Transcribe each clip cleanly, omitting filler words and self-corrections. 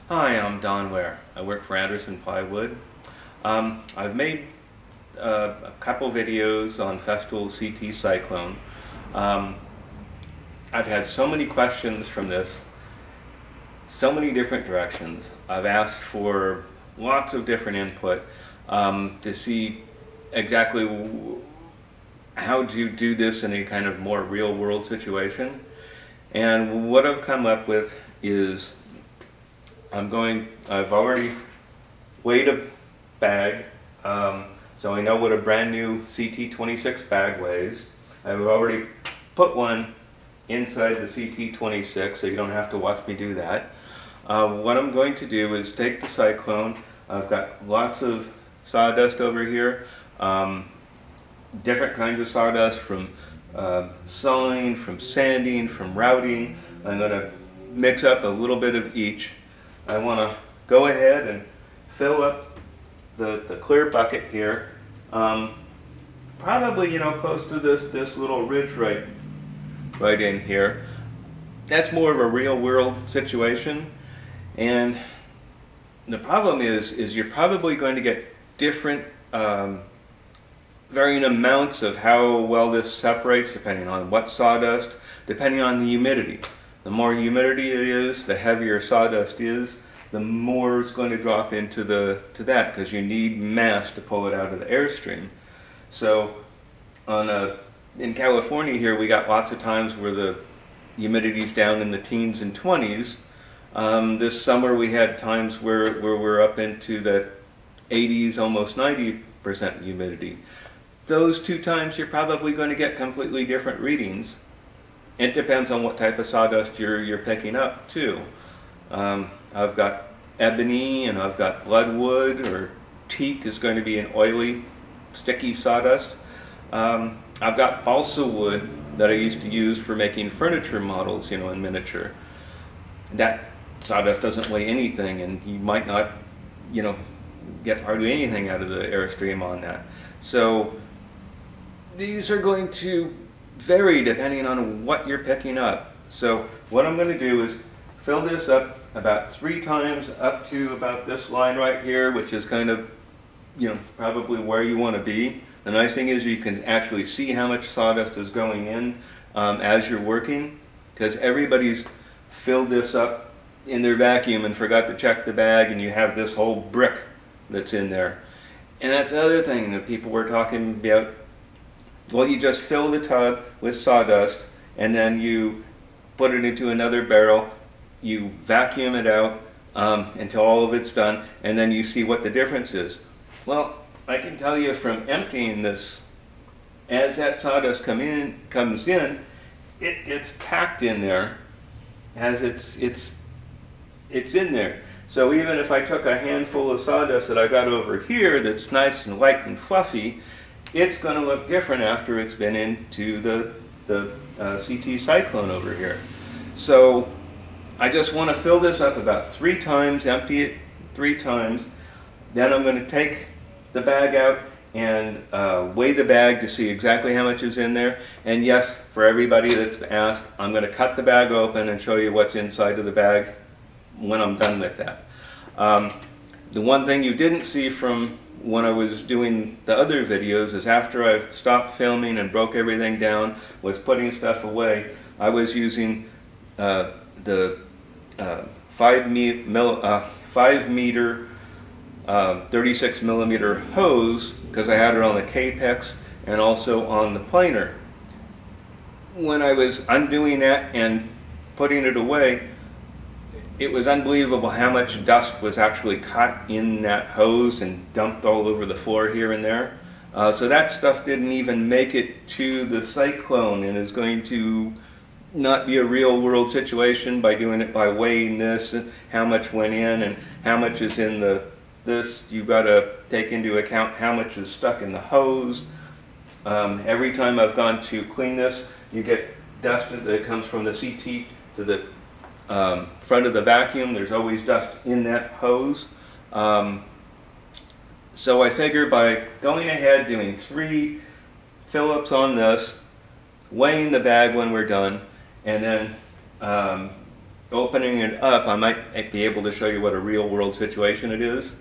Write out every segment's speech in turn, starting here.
Hi, I'm Don Ware. I work for Anderson Plywood. I've made a couple videos on Festool CT CyClone. I've had so many questions from this, so many different directions. I've asked for lots of different input to see exactly how to do this in a kind of more real-world situation. And what I've come up with is I've already weighed a bag, so I know what a brand new CT26 bag weighs. I've already put one inside the CT26, so you don't have to watch me do that. What I'm going to do is take the CyClone. I've got lots of sawdust over here, different kinds of sawdust, from sawing, from sanding, from routing. I'm going to mix up a little bit of each. I want to go ahead and fill up the clear bucket here, probably close to this little ridge right in here. That's more of a real world situation, and the problem is you're probably going to get different varying amounts of how well this separates depending on what sawdust, depending on the humidity. The more humidity it is, the heavier sawdust is, the more it's going to drop into that, because you need mass to pull it out of the airstream. So in California here, we got lots of times where the humidity's down in the teens and 20s. This summer we had times where we're up into the 80s, almost 90% humidity. Those two times you're probably going to get completely different readings. It depends on what type of sawdust you're picking up too. I've got ebony, and I've got bloodwood, or teak is going to be an oily, sticky sawdust. I've got balsa wood that I used to use for making furniture models, in miniature. That sawdust doesn't weigh anything, and you might not, get hardly anything out of the airstream on that. So these are going to vary depending on what you're picking up. So what I'm going to do is fill this up about 3 times up to about this line right here, which is kind of, probably where you want to be. The nice thing is you can actually see how much sawdust is going in as you're working, because everybody's filled this up in their vacuum and forgot to check the bag, and you have this whole brick that's in there. And that's the other thing that people were talking about. Well, you just fill the tub with sawdust, and then you put it into another barrel, you vacuum it out until all of it's done, and then you see what the difference is. Well, I can tell you from emptying this, as that sawdust comes in, it gets packed in there as it's in there. So even if I took a handful of sawdust that I got over here that's nice and light and fluffy, it's going to look different after it's been into the CT CyClone over here. So I just want to fill this up about 3 times, empty it 3 times. Then I'm going to take the bag out and weigh the bag to see exactly how much is in there. And yes, for everybody that's asked, I'm going to cut the bag open and show you what's inside of the bag when I'm done with that. The one thing you didn't see from when I was doing the other videos is after I stopped filming and broke everything down, was putting stuff away, I was using the 5 meter 36 millimeter hose, because I had it on the Capex and also on the planer. When I was undoing that and putting it away, it was unbelievable how much dust was actually caught in that hose and dumped all over the floor here and there. So that stuff didn't even make it to the CyClone, and is going to not be a real world situation by doing it by weighing this, and how much went in and how much is in this. You've got to take into account how much is stuck in the hose. Every time I've gone to clean this, you get dust that comes from the CT to the front of the vacuum. There's always dust in that hose. So I figure by going ahead, doing 3 fill-ups on this, weighing the bag when we're done, and then opening it up, I might be able to show you what a real world situation it is.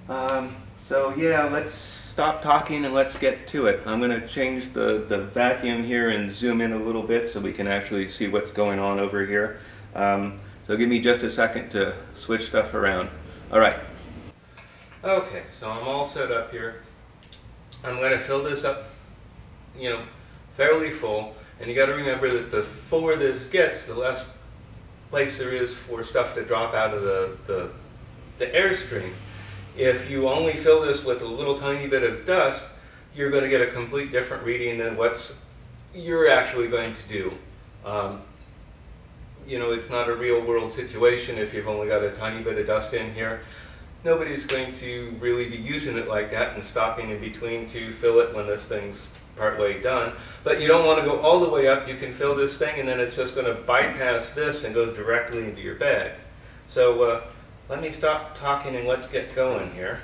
So yeah, let's stop talking and let's get to it. I'm going to change the vacuum here and zoom in a little bit so we can actually see what's going on over here. So give me just a second to switch stuff around. Alright. Okay, so I'm all set up here. I'm going to fill this up, fairly full. And you got to remember that the fuller this gets, the less place there is for stuff to drop out of the airstream. If you only fill this with a little tiny bit of dust, you're going to get a complete different reading than what you're actually going to do. It's not a real world situation if you've only got a tiny bit of dust in here. Nobody's going to really be using it like that and stopping in between to fill it when this thing's partway done. But you don't want to go all the way up. You can fill this thing and then it's just going to bypass this and goes directly into your bag. So let me stop talking and let's get going here.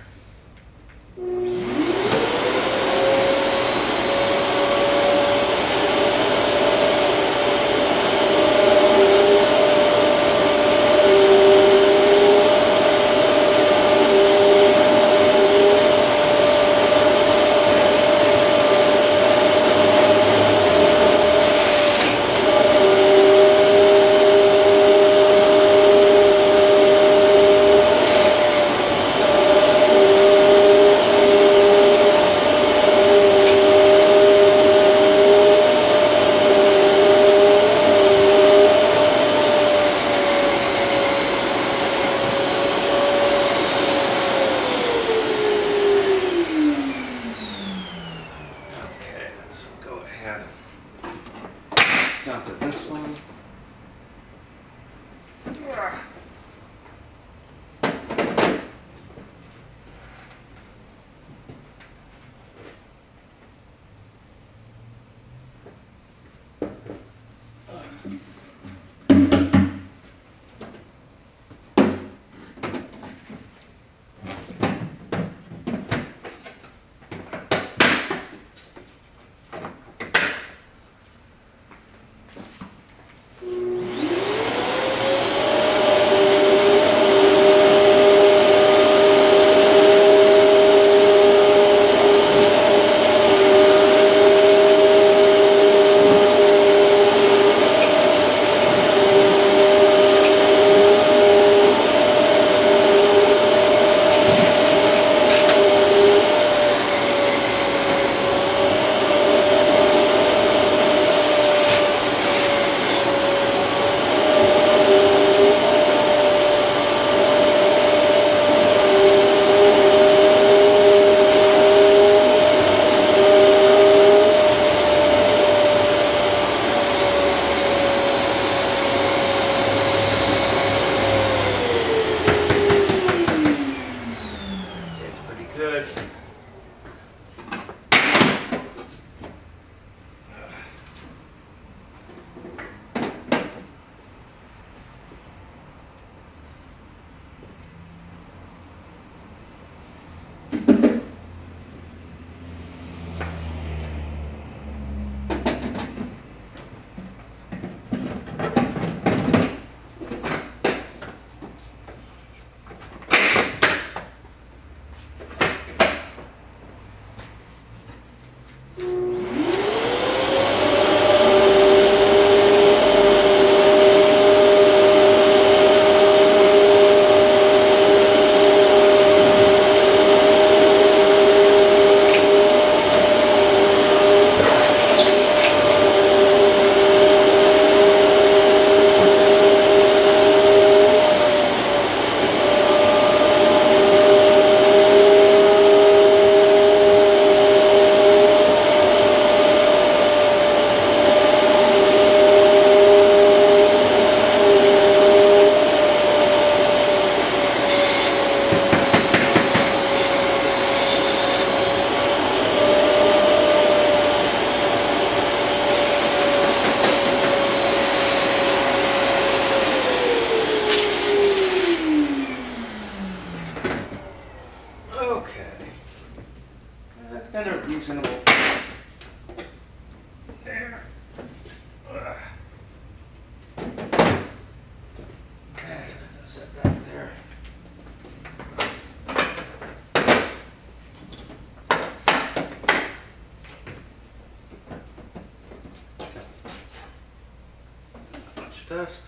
dust.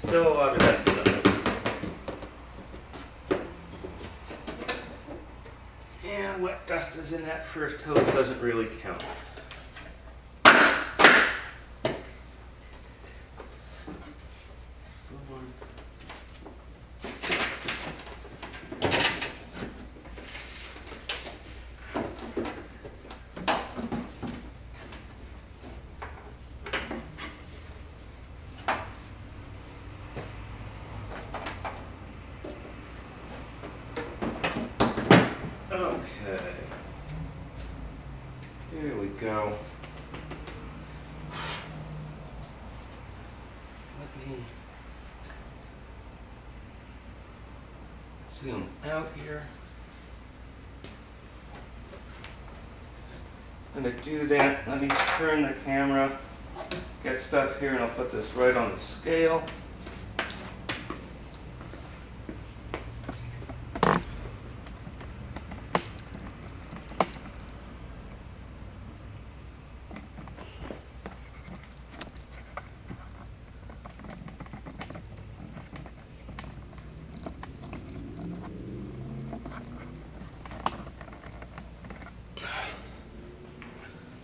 Still a lot of dust in it. And wet dust is in that first hose, doesn't really count. Okay, here we go. Let me zoom out here. I'm going to do that. Let me turn the camera, get stuff here, and I'll put this right on the scale.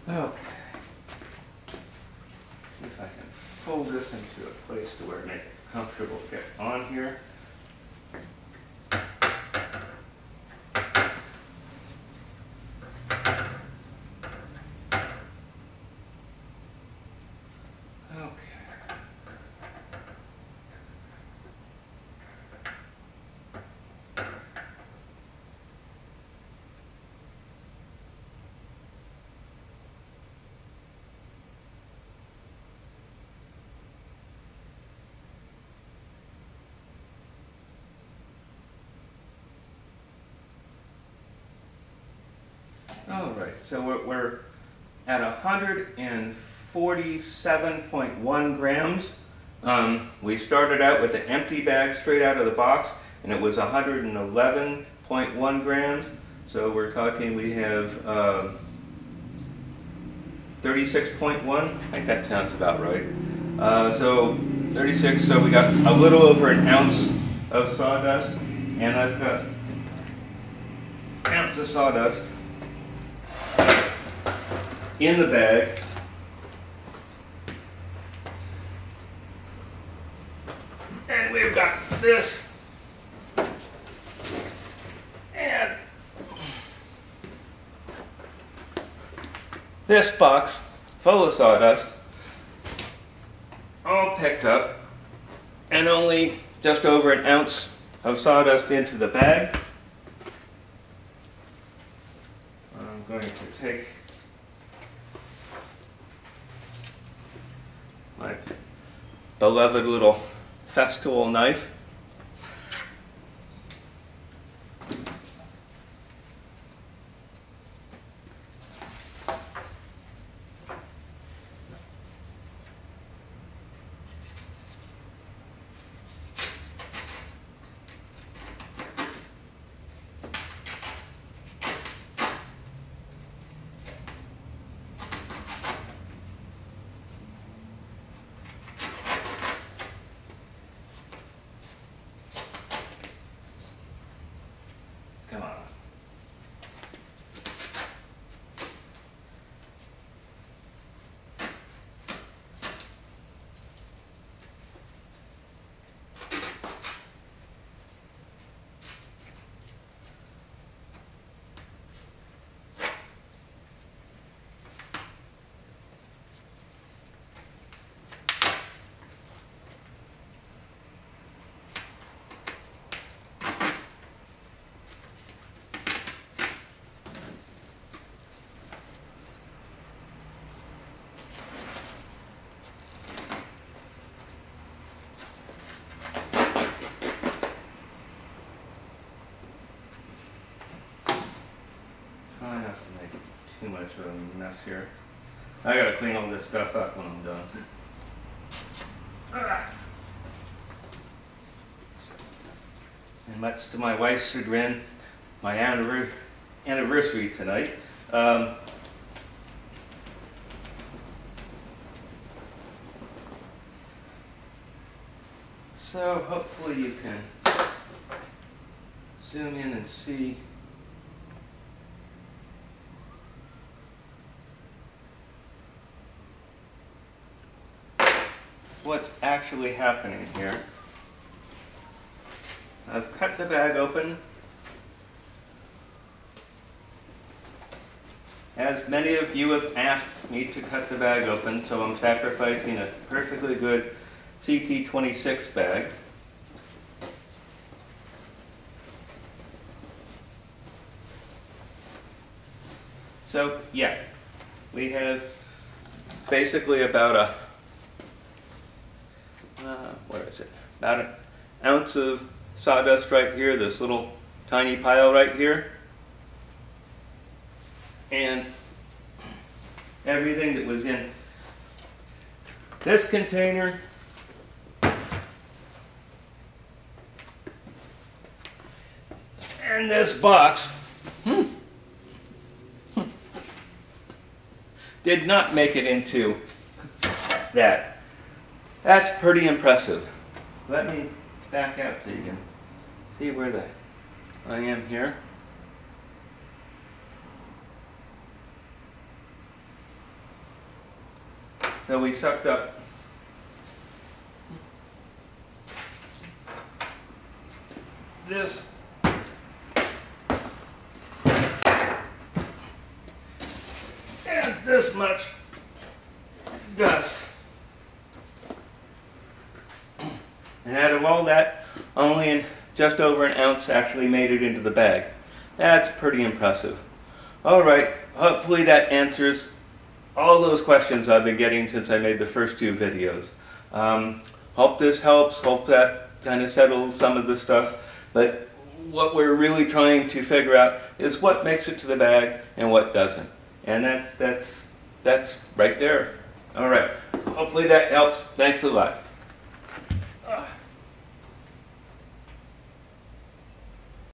Okay. See if I can fold this into a place to where it makes it comfortable to get on here. All right, so we're at 147.1 grams. We started out with the empty bag straight out of the box, and it was 111.1 grams. So we're talking, we have 36.1. I think that sounds about right. So 36. So we got a little over an ounce of sawdust, and I've got an ounce of sawdust in the bag. And we've got this. And this box full of sawdust, all picked up, and only just over an ounce of sawdust into the bag. I'm going to take my beloved little Festool knife. Come on. Try not to make too much of a mess here. I gotta clean all this stuff up when I'm done. And much to my wife's chagrin, my anniversary tonight. So hopefully you can zoom in and see what's actually happening here. I've cut the bag open. As many of you have asked me to cut the bag open, so I'm sacrificing a perfectly good CT26 bag. So yeah, we have basically about what is it? About an ounce of sawdust right here, this little tiny pile right here. And everything that was in this container and this box did not make it into that. That's pretty impressive. Let me back out so you can see where I am here. So we sucked up this and this much dust. And out of all that, only just over an ounce actually made it into the bag. That's pretty impressive. All right, hopefully that answers all those questions I've been getting since I made the first two videos. Hope this helps, hope that kind of settles some of the stuff, but what we're really trying to figure out is what makes it to the bag and what doesn't. And that's right there. All right, hopefully that helps. Thanks a lot.